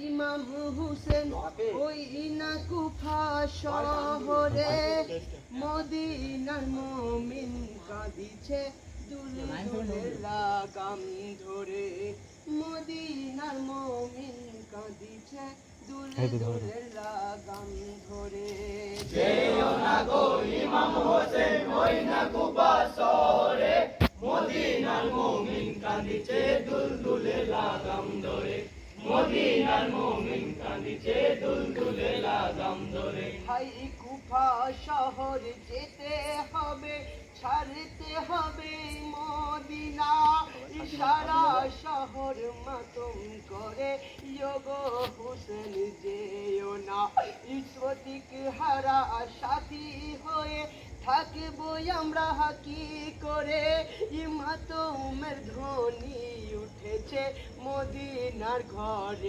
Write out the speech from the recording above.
ইমাম হুসেন ওই না কুফা শহরে মদিনার মুমিন কাঁদিছে দুলদুলের লাগাম ধরে মদিনার মুমিন কাঁদিছে দুলদুলের লাগাম ধরে যেও না গো ইমাম হোসেন ওই না কুফা শহরে মদিনার মুমিন কাঁদিছে দুলদুলে লাগাম ধরে মদিনার মুমিন কাঁদিছে দুলদুলে লাগাম ধরে ভাই কুফা শহর যেতে হবে ছাড়তে হবে মদিনা সারা শহর মাতম করে ইয়োগো হোসেন যেও না ইসতিক হারা সাথী হয়ে থাকবো আমরা কি করে মাতমের ধ্বনি উঠেছে মদিনার ঘরে।